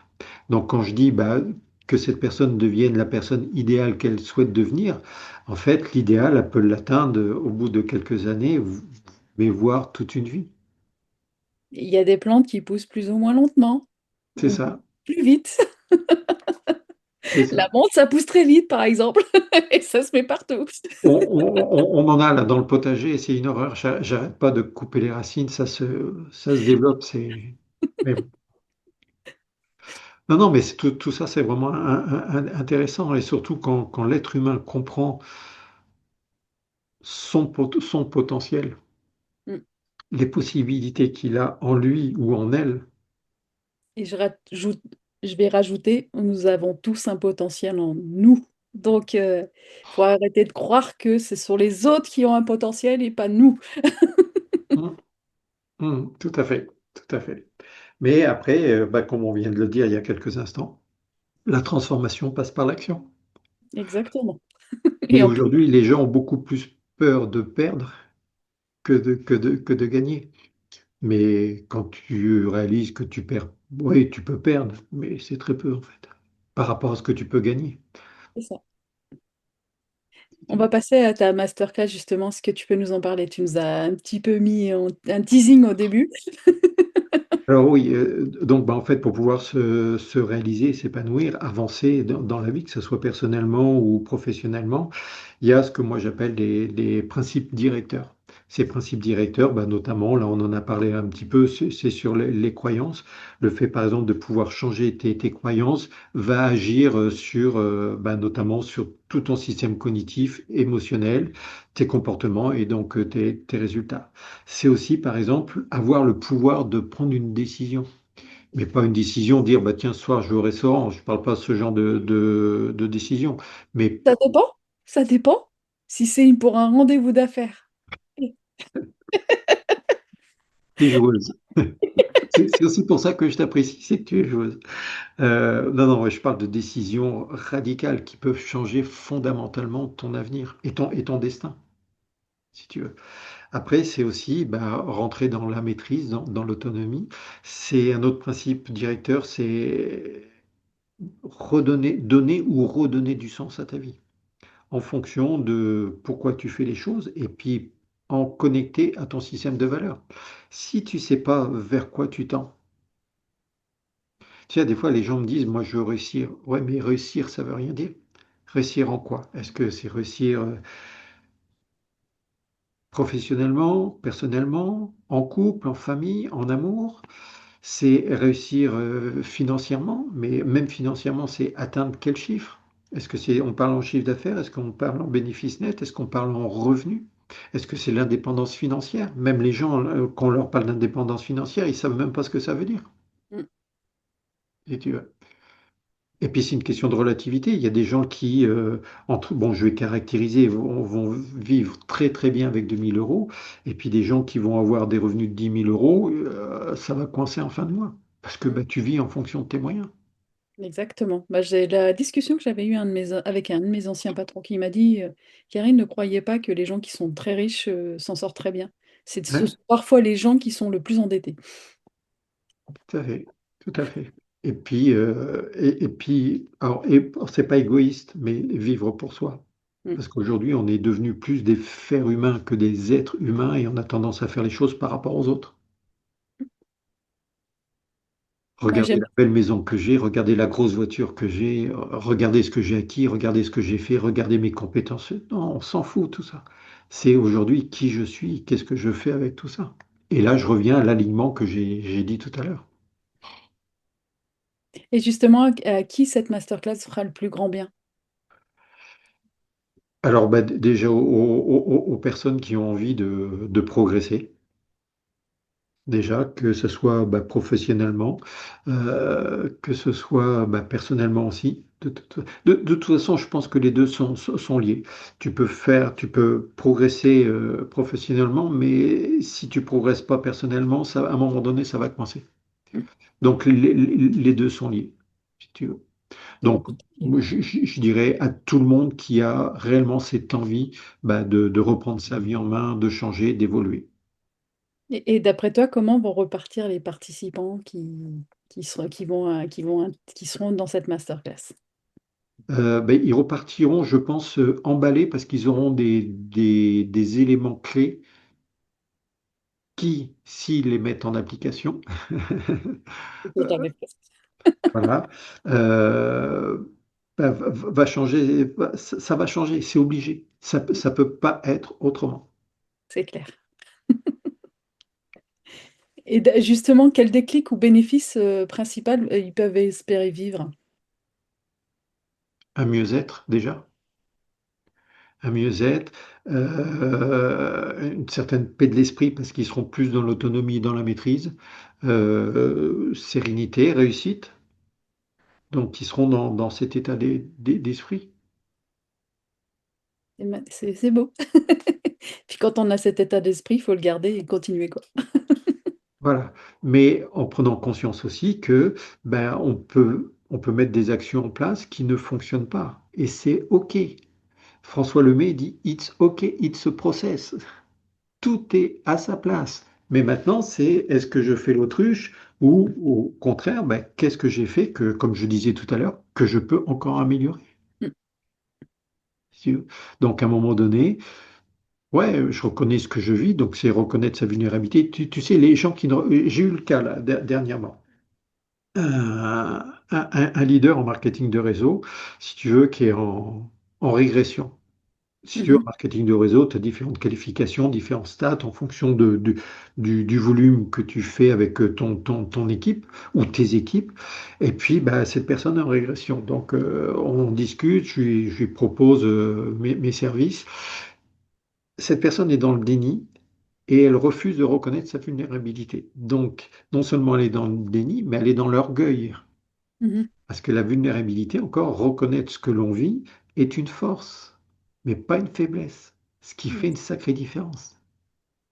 Donc quand je dis bah, que cette personne devienne la personne idéale qu'elle souhaite devenir, en fait, l'idéal, elle peut l'atteindre au bout de quelques années, mais voire toute une vie. Il y a des plantes qui poussent plus ou moins lentement, C'est ou ça, plus vite. c'est La ça. menthe, ça pousse très vite, par exemple, et ça se met partout. On en a là dans le potager et c'est une horreur. J'arrête pas de couper les racines, ça se développe. Mais bon. Non, non, mais tout ça, c'est vraiment intéressant et surtout quand l'être humain comprend son potentiel, Mm. les possibilités qu'il a en lui ou en elle. Et je vais rajouter, nous avons tous un potentiel en nous. Donc, il faut arrêter de croire que ce sont les autres qui ont un potentiel et pas nous. Hum, tout à fait, tout à fait. Mais après, bah, comme on vient de le dire il y a quelques instants, la transformation passe par l'action. Exactement. Et Et en plus, aujourd'hui, les gens ont beaucoup plus peur de perdre que de gagner. Mais quand tu réalises que tu perds, oui, tu peux perdre, mais c'est très peu en fait, par rapport à ce que tu peux gagner. c'est ça. On va passer à ta masterclass, justement. Est-ce que tu peux nous en parler? Tu nous as un petit peu mis un teasing au début. Alors oui, donc bah, en fait, pour pouvoir se réaliser, s'épanouir, avancer dans la vie, que ce soit personnellement ou professionnellement, il y a ce que moi j'appelle des principes directeurs. Ces principes directeurs, bah, notamment, là on en a parlé un petit peu, c'est sur les croyances. Le fait par exemple de pouvoir changer tes croyances va agir sur, bah, notamment sur tout ton système cognitif, émotionnel, tes comportements et donc tes résultats. C'est aussi, par exemple, avoir le pouvoir de prendre une décision. Mais pas une décision, dire, bah, tiens, ce soir, je vais au restaurant. Je ne parle pas de ce genre de décision. Mais Ça dépend. Ça dépend. Si c'est pour un rendez-vous d'affaires. tu es joueuse. C'est aussi pour ça que je t'apprécie, c'est que tu es joueuse. Non, non, ouais, je parle de décisions radicales qui peuvent changer fondamentalement ton avenir et ton destin, si tu veux. Après, c'est aussi bah, rentrer dans la maîtrise, dans l'autonomie. C'est un autre principe directeur, c'est redonner, donner ou redonner du sens à ta vie en fonction de pourquoi tu fais les choses et puis en connecter à ton système de valeurs. Si tu sais pas vers quoi tu tends, tu sais, des fois les gens me disent, moi je veux réussir. Ouais, mais réussir, ça veut rien dire. Réussir en quoi? Est-ce que c'est réussir professionnellement, personnellement, en couple, en famille, en amour? C'est réussir financièrement, mais même financièrement, c'est atteindre quel chiffre? Est-ce que c'est, on parle en chiffre d'affaires? Est-ce qu'on parle en bénéfice net? Est-ce qu'on parle en revenu? Est-ce que c'est l'indépendance financière? Même les gens, quand on leur parle d'indépendance financière, ils savent même pas ce que ça veut dire. Mm. Et, et puis c'est une question de relativité. Il y a des gens qui, bon, je vais caractériser, vont vivre très très bien avec 2 000 euros, et puis des gens qui vont avoir des revenus de 10 000 euros, ça va coincer en fin de mois, parce que Mm. bah, tu vis en fonction de tes moyens. Exactement. Bah, j'ai la discussion que j'avais eue avec un de mes anciens patrons qui m'a dit, Karine ne croyait pas que les gens qui sont très riches s'en sortent très bien. Ce Ouais, sont parfois les gens qui sont le plus endettés. tout à fait, tout à fait. Et puis, alors, c'est pas égoïste, mais vivre pour soi. Mm. Parce qu'aujourd'hui, on est devenu plus des fers humains que des êtres humains et on a tendance à faire les choses par rapport aux autres. Ouais, Regardez j'aime. la belle maison que j'ai, regardez la grosse voiture que j'ai, regardez ce que j'ai acquis, regardez ce que j'ai fait, regardez mes compétences. Non, on s'en fout tout ça. C'est aujourd'hui qui je suis, qu'est-ce que je fais avec tout ça. Et là, je reviens à l'alignement que j'ai dit tout à l'heure. Et justement, à qui cette masterclass fera le plus grand bien? Alors, bah, déjà aux personnes qui ont envie de progresser, déjà, que ce soit bah, professionnellement, que ce soit bah, personnellement aussi. De toute façon, je pense que les deux sont liés. Tu peux progresser professionnellement, mais si tu progresses pas personnellement, ça, à un moment donné, ça va coincer. Mm. Donc les deux sont liés, si tu veux. Ouais, Donc tout à fait. moi, je dirais à tout le monde qui a réellement cette envie bah, de reprendre sa vie en main, de changer, d'évoluer. Et d'après toi, comment vont repartir les participants qui seront dans cette masterclass? Ben, ils repartiront, je pense, emballés parce qu'ils auront des éléments clés qui, s'ils les mettent en application, C'est ce genre de choses. voilà, euh, va changer, ça va changer, c'est obligé. Ça peut pas être autrement. C'est clair. Et justement, quel déclic ou bénéfice principal ils peuvent espérer vivre? Un mieux-être, déjà, un mieux-être, une certaine paix de l'esprit parce qu'ils seront plus dans l'autonomie et dans la maîtrise, sérénité, réussite. Donc, ils seront dans cet état d'esprit. C'est beau. Puis quand on a cet état d'esprit, il faut le garder et continuer, quoi. Voilà. Mais en prenant conscience aussi que ben, on peut mettre des actions en place qui ne fonctionnent pas. Et c'est OK. François Lemay dit It's OK, it's a process. Tout est à sa place. Mais maintenant, c'est est-ce que je fais l'autruche ou au contraire, ben, qu'est-ce que j'ai fait que, comme je disais tout à l'heure, que je peux encore améliorer. Mm. Donc, à un moment donné, ouais, je reconnais ce que je vis, donc c'est reconnaître sa vulnérabilité. Tu sais, les gens qui ne... J'ai eu le cas là, dernièrement. Un leader en marketing de réseau, si tu veux, qui est en régression. Si tu veux, en Mhm. marketing de réseau, tu as différentes qualifications, différents stats en fonction du volume que tu fais avec ton équipe ou tes équipes. Et puis, bah, cette personne est en régression. Donc, on discute, je lui propose mes services. Cette personne est dans le déni et elle refuse de reconnaître sa vulnérabilité. Donc, non seulement elle est dans le déni, mais elle est dans l'orgueil. Mhm. Parce que la vulnérabilité, encore, reconnaître ce que l'on vit, est une force, mais pas une faiblesse, ce qui fait Ouais. une sacrée différence.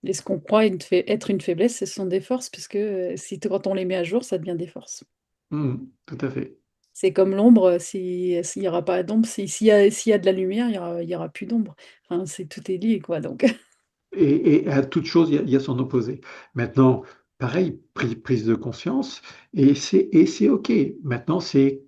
Et ce qu'on croit être une faiblesse, ce sont des forces, parce que quand on les met à jour, ça devient des forces. Tout à fait. C'est comme l'ombre, s'il y aura pas d'ombre, s'il y a de la lumière, il y aura plus d'ombre. Enfin, tout est lié, quoi. Donc, Et à toute chose, il y a son opposé. Maintenant, pareil, prise de conscience, et c'est OK. Maintenant, c'est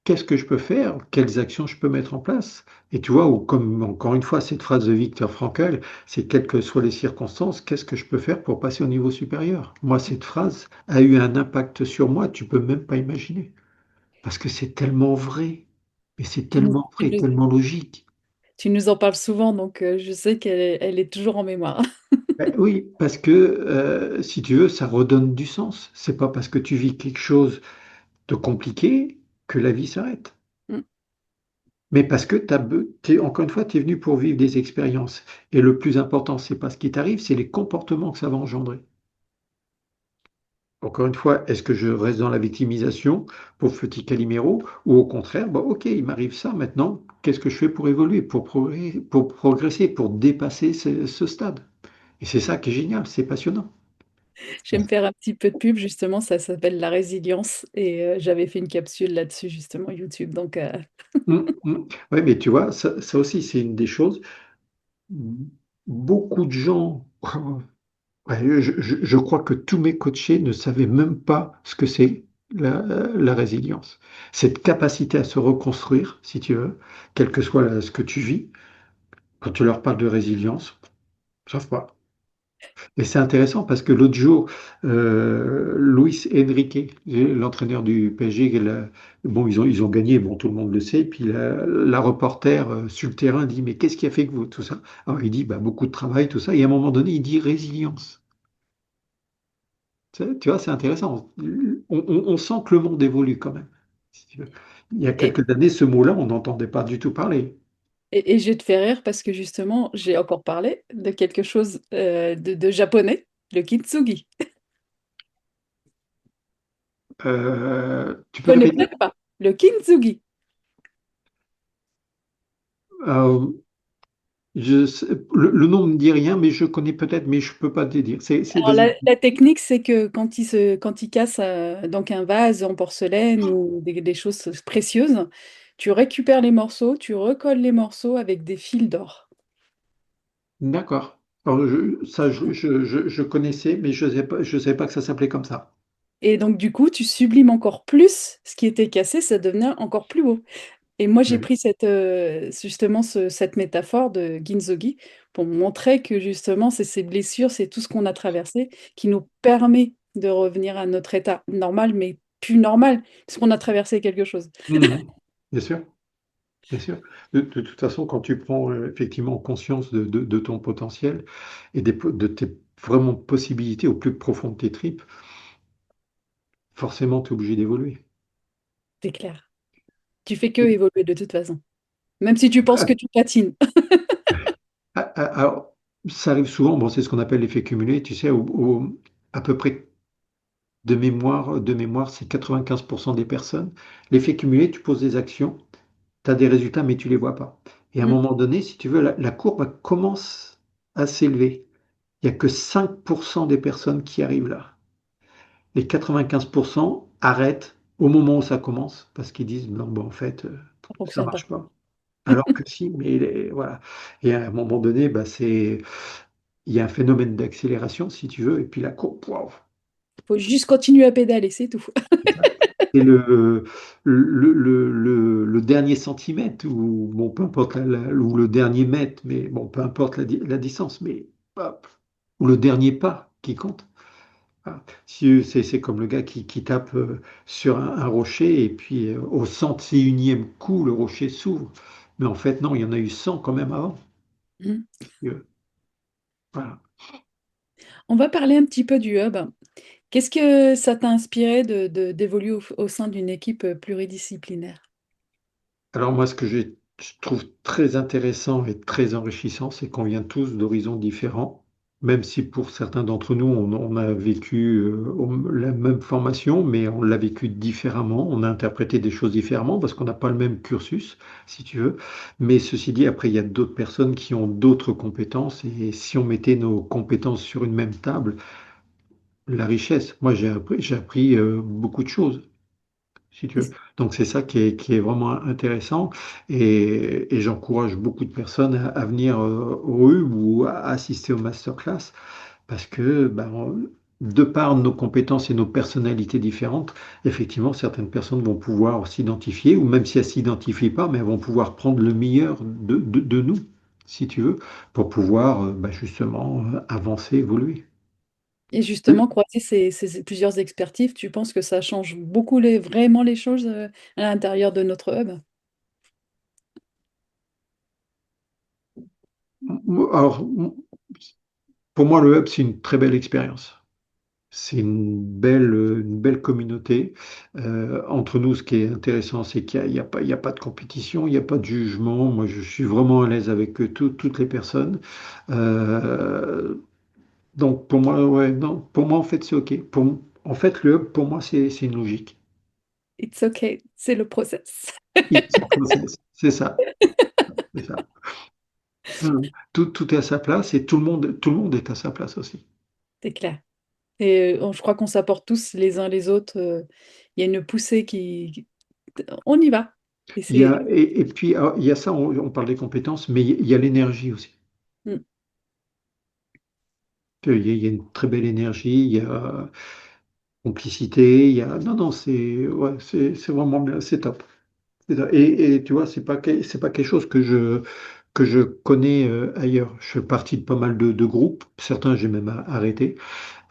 qu'est-ce que je peux faire? Quelles actions je peux mettre en place? Et tu vois, ou comme encore une fois, cette phrase de Viktor Frankl, c'est quelles que soient les circonstances, qu'est-ce que je peux faire pour passer au niveau supérieur? Moi, cette phrase a eu un impact sur moi, tu peux même pas imaginer. Parce que c'est tellement vrai, mais c'est tu nous, tellement tu vrai, nous- tellement logique. tu nous en parles souvent, donc je sais qu'elle est toujours en mémoire. Ben oui, parce que si tu veux, ça redonne du sens. C'est pas parce que tu vis quelque chose de compliqué que la vie s'arrête. Mm. Mais parce que encore une fois, tu es venu pour vivre des expériences. Et le plus important, c'est pas ce qui t'arrive, c'est les comportements que ça va engendrer. Encore une fois, est-ce que je reste dans la victimisation pour petit Calimero ou au contraire, bon, ok, il m'arrive ça maintenant, qu'est-ce que je fais pour évoluer, pour progresser, pour dépasser ce stade? Et c'est ça qui est génial, c'est passionnant. Je vais me faire un petit peu de pub, justement, ça s'appelle la résilience, et j'avais fait une capsule là-dessus, justement, YouTube. Donc, Oui, mais tu vois, ça aussi, c'est une des choses. Beaucoup de gens, ouais, je crois que tous mes coachés ne savaient même pas ce que c'est la résilience. Cette capacité à se reconstruire, si tu veux, quel que soit ce que tu vis, quand tu leur parles de résilience, ils ne savent pas. Et c'est intéressant parce que l'autre jour, Luis Enrique, l'entraîneur du PSG, bon, ils ont gagné, bon, tout le monde le sait. Puis la reporter sur le terrain dit, mais qu'est-ce qui a fait que vous, tout ça? Alors il dit, bah, beaucoup de travail, tout ça. Et à un moment donné, il dit résilience. Tu vois, c'est intéressant. On sent que le monde évolue quand même, si tu veux. Il y a et, quelques années, ce mot-là, on n'entendait pas du tout parler. et je vais te faire rire parce que, justement, j'ai encore parlé de quelque chose de japonais, le kintsugi. Tu Je peux connais répéter? peut-être pas. Le kintsugi. Euh, le nom ne me dit rien, mais je connais peut-être, mais je peux pas te dire. Alors, Vas-y. la technique, c'est que quand il casse donc un vase en porcelaine ou des choses précieuses, tu récupères les morceaux, tu recolles les morceaux avec des fils d'or. D'accord. Alors, je connaissais, mais je savais pas que ça s'appelait comme ça. Et donc, du coup, tu sublimes encore plus ce qui était cassé, ça devenait encore plus beau. Et moi, j'ai Ouais. pris justement cette métaphore de Ginzogi pour montrer que justement, c'est ces blessures, c'est tout ce qu'on a traversé qui nous permet de revenir à notre état normal, mais plus normal, parce qu'on a traversé quelque chose. Mhm. Bien sûr, bien sûr. De toute façon, quand tu prends effectivement conscience de ton potentiel et de tes vraiment possibilités au plus profond de tes tripes, forcément, tu es obligé d'évoluer. C'est clair. Tu fais que évoluer de toute façon. Même si tu penses que tu patines. Alors, ça arrive souvent, bon, c'est ce qu'on appelle l'effet cumulé, tu sais, à peu près de mémoire, c'est 95% des personnes. L'effet cumulé, tu poses des actions, tu as des résultats, mais tu ne les vois pas. Et à un Mm. moment donné, si tu veux, la courbe commence à s'élever. Il n'y a que 5% des personnes qui arrivent là. Les 95% arrêtent au moment où ça commence, parce qu'ils disent, non, bon, en fait, Ça ça ne fonctionne pas. marche pas. Alors que si, mais voilà. Et à un moment donné, bah, il y a un phénomène d'accélération, si tu veux, et puis la courbe, waouh, Faut juste continuer à pédaler, c'est tout. c'est ça. C'est le dernier centimètre, ou bon, peu importe, ou le dernier mètre, mais bon, peu importe la distance, mais hop, ou le dernier pas qui compte. Voilà. Si, c'est comme le gars qui tape sur un rocher, et puis au 101e coup, le rocher s'ouvre. Mais en fait, non, il y en a eu 100 quand même avant. Mm. Voilà. On va parler un petit peu du hub. Qu'est-ce que ça t'a inspiré d'évoluer au sein d'une équipe pluridisciplinaire? Alors moi, je trouve très intéressant et très enrichissant, c'est qu'on vient tous d'horizons différents, même si pour certains d'entre nous, on a vécu la même formation, mais on l'a vécu différemment, on a interprété des choses différemment parce qu'on n'a pas le même cursus, si tu veux. Mais ceci dit, après, il y a d'autres personnes qui ont d'autres compétences, et si on mettait nos compétences sur une même table, la richesse. Moi, j'ai appris beaucoup de choses, si tu veux. Donc c'est ça qui est vraiment intéressant, et j'encourage beaucoup de personnes à venir au hub ou à assister aux masterclass, parce que ben, de par nos compétences et nos personnalités différentes, effectivement, certaines personnes vont pouvoir s'identifier, ou même si elles ne s'identifient pas, mais elles vont pouvoir prendre le meilleur de nous, si tu veux, pour pouvoir ben, justement avancer, évoluer. Et justement, croiser plusieurs expertises, tu penses que ça change beaucoup vraiment les choses à l'intérieur de notre hub? Alors, pour moi, le hub, c'est une très belle expérience. C'est une belle communauté. Entre nous, ce qui est intéressant, c'est qu'il y a pas de compétition, il n'y a pas de jugement. Moi, je suis vraiment à l'aise avec toutes les personnes. Euh, donc, pour moi, ouais, non, pour moi, en fait, c'est OK. En fait, le hub, pour moi, c'est une logique. It's okay, c'est le process. It's a process. C'est ça. C'est ça. Tout est à sa place, et tout le monde est à sa place aussi. C'est clair. Et je crois qu'on s'apporte tous les uns les autres. Il y a une poussée On y va. Et c'est... Et puis, alors, il y a ça, on parle des compétences, mais il y a l'énergie aussi. Mm. Il y a une très belle énergie, il y a complicité, il y a... Non, non, ouais, c'est vraiment bien, c'est top. Et tu vois, c'est pas quelque chose que je connais ailleurs. Je fais partie de pas mal de groupes, certains j'ai même arrêté.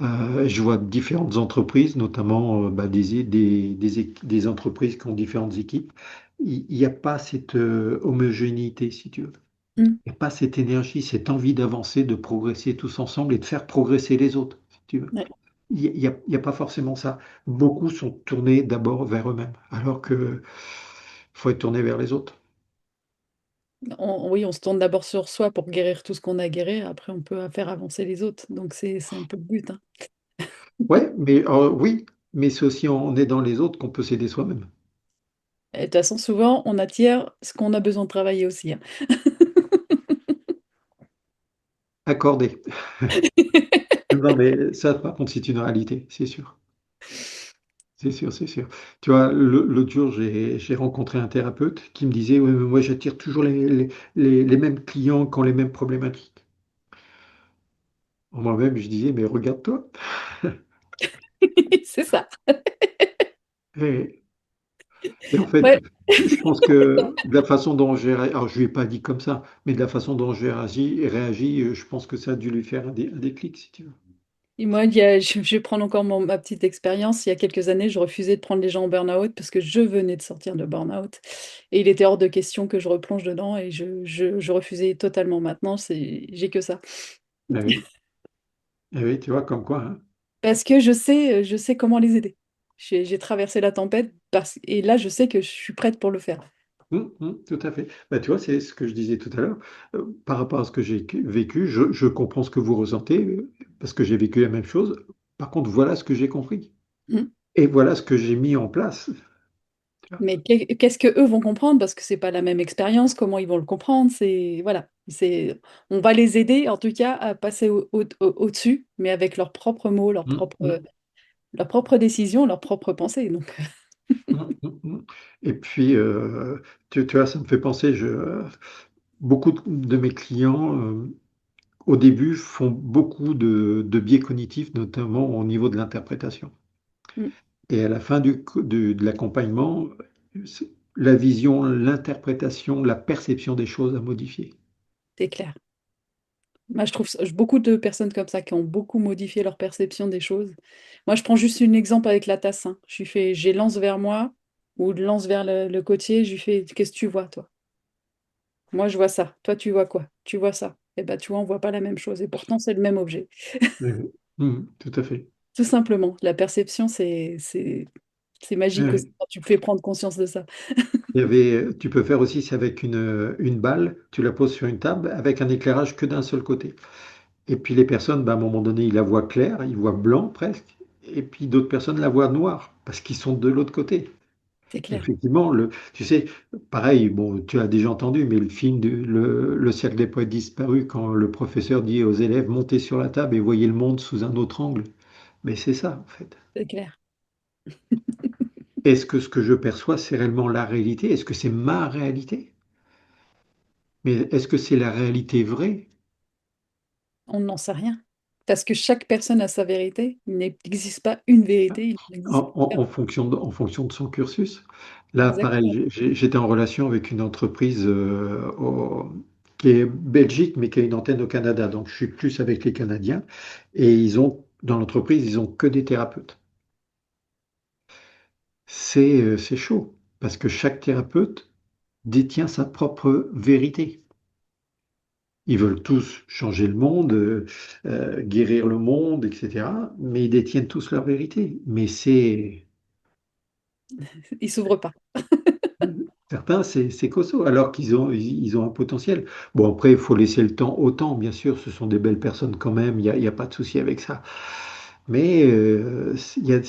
Je vois différentes entreprises, notamment bah, des entreprises qui ont différentes équipes. Il n'y a pas cette homogénéité, si tu veux. Mm. Il n'y a pas cette énergie, cette envie d'avancer, de progresser tous ensemble et de faire progresser les autres, si tu veux. Ouais. Il y a pas forcément ça. Beaucoup sont tournés d'abord vers eux-mêmes, alors que faut être tourné vers les autres. Oui, on se tourne d'abord sur soi pour guérir tout ce qu'on a guéri. Après, on peut faire avancer les autres. Donc, c'est un peu le but, hein. Ouais, mais oui. mais c'est aussi en aidant les autres qu'on peut s'aider soi-même. Et de toute façon, souvent, on attire ce qu'on a besoin de travailler aussi, hein. Accordé. Non, mais ça, par contre, c'est une réalité, c'est sûr. C'est sûr, c'est sûr. Tu vois, l'autre jour, j'ai rencontré un thérapeute qui me disait, ouais, mais moi, j'attire toujours les mêmes clients qui ont les mêmes problématiques. Moi-même, je disais, mais regarde-toi. C'est ça. Et, et en fait, Ouais. je pense que de la façon dont alors je lui ai pas dit comme ça, mais de la façon dont j'ai réagi, je pense que ça a dû lui faire un déclic, si tu veux. Et moi, je vais prendre encore ma petite expérience. Il y a quelques années, je refusais de prendre les gens en burn-out parce que je venais de sortir de burn-out. Et il était hors de question que je replonge dedans et je refusais totalement. Maintenant, j'ai que ça. Ah oui, ah oui, tu vois, comme quoi, hein. Parce que je sais comment les aider. J'ai traversé la tempête et là, je sais que je suis prête pour le faire. Tout à fait. Bah, tu vois, c'est ce que je disais tout à l'heure. Par rapport à ce que j'ai vécu, je comprends ce que vous ressentez, parce que j'ai vécu la même chose. Par contre, voilà ce que j'ai compris. Mm. Et voilà ce que j'ai mis en place. Tu vois. Mais qu'est-ce que eux vont comprendre? Parce que c'est pas la même expérience. Comment ils vont le comprendre? C'est voilà. On va les aider en tout cas à passer au-dessus, mais avec leurs propres mots, Mm, mm, leurs propres décisions, leurs propres pensées. Donc, mm. Et puis, tu vois, ça me fait penser, beaucoup de mes clients, au début, font beaucoup de biais cognitifs, notamment au niveau de l'interprétation. mm, Et à la fin de l'accompagnement, c'est la vision, l'interprétation, la perception des choses a modifié. c'est clair. Moi, je trouve beaucoup de personnes comme ça qui ont beaucoup modifié leur perception des choses. Moi, je prends juste un exemple avec la tasse, hein. J'ai lance vers moi ou lance vers le côtier. Je lui fais, qu'est-ce que tu vois, toi? Moi, je vois ça. Toi, tu vois quoi? Tu vois ça. Eh ben, tu vois, on voit pas la même chose. Et pourtant, c'est le même objet. Oui, oui. Tout à fait. Tout simplement. La perception, c'est magique aussi Oui. quand tu fais prendre conscience de ça. Tu peux faire aussi, c'est avec une balle, tu la poses sur une table avec un éclairage que d'un seul côté. Et puis les personnes, bah, à un moment donné, ils la voient claire, ils voient blanc presque. Et puis d'autres personnes la voient noire parce qu'ils sont de l'autre côté. C'est clair. Effectivement, tu sais, pareil, bon, tu as déjà entendu, mais le film Le Cercle des Poètes Disparus, quand le professeur dit aux élèves, montez sur la table et voyez le monde sous un autre angle. Mais c'est ça, en fait. C'est clair. Est-ce que ce que je perçois, c'est réellement la réalité? Est-ce que c'est ma réalité? Mais est-ce que c'est la réalité vraie? On n'en sait rien. Parce que chaque personne a sa vérité. Il n'existe pas une vérité, il existe En en fonction de son cursus. Là, pareil, exactement. j'étais en relation avec une entreprise qui est Belgique, mais qui a une antenne au Canada. Donc, je suis plus avec les Canadiens. Et dans l'entreprise, ils ont que des thérapeutes. C'est chaud, parce que chaque thérapeute détient sa propre vérité. Ils veulent tous changer le monde, guérir le monde, etc. Mais ils détiennent tous leur vérité. Mais Il s'ouvre pas. certains, c'est costaud, alors ils ont un potentiel. Bon, après, il faut laisser le temps au temps, bien sûr, ce sont des belles personnes quand même, il y a pas de souci avec ça. Mais il y a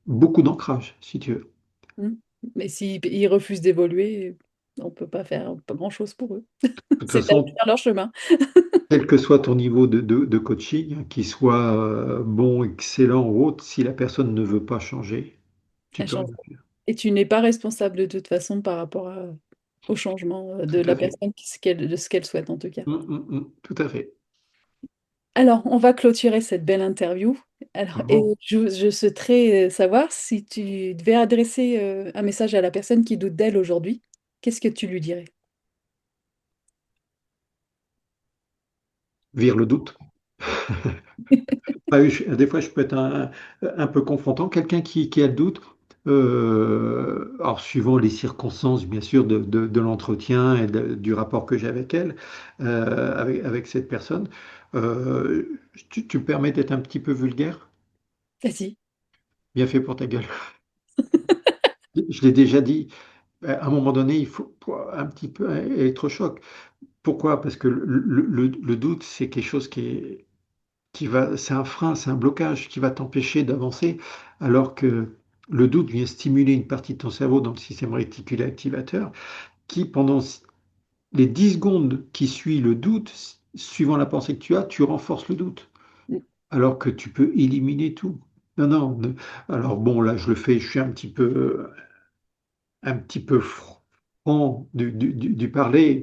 beaucoup d'ancrage, si tu veux. Mm. Mais s'ils refusent d'évoluer, on peut pas faire pas grand-chose pour eux. De toute C'est à eux de façon, faire leur chemin. quel que soit ton niveau de coaching, hein, qu'il soit bon, excellent ou autre, si la personne ne veut pas changer, tu Elle peux change. rien faire. Et tu n'es pas responsable de toute façon par rapport au changement de Tout la à fait. personne, de ce qu'elle souhaite en tout cas. Tout à fait. Alors, on va clôturer cette belle interview. Alors, et Bon, je souhaiterais savoir si tu devais adresser un message à la personne qui doute d'elle aujourd'hui, qu'est-ce que tu lui dirais? vire le doute. Bah oui, des fois, je peux être un peu confrontant. Quelqu'un qui a le doute, alors suivant les circonstances, bien sûr, de l'entretien et du rapport que j'ai avec elle, avec cette personne, euh, tu me permets d'être un petit peu vulgaire? Vas-y. Bien fait pour ta gueule. Je l'ai déjà dit, à un moment donné, il faut un petit peu électrochoc. Pourquoi? Parce que le doute, c'est quelque chose qui est c'est un frein, c'est un blocage qui va t'empêcher d'avancer, alors que le doute vient stimuler une partie de ton cerveau dans le système réticulé activateur qui, pendant les 10 secondes qui suivent le doute, suivant la pensée que tu as, tu renforces le doute, Mmh. alors que tu peux éliminer tout. Non, non. Alors bon, là, je le fais, je suis un petit peu franc du parler.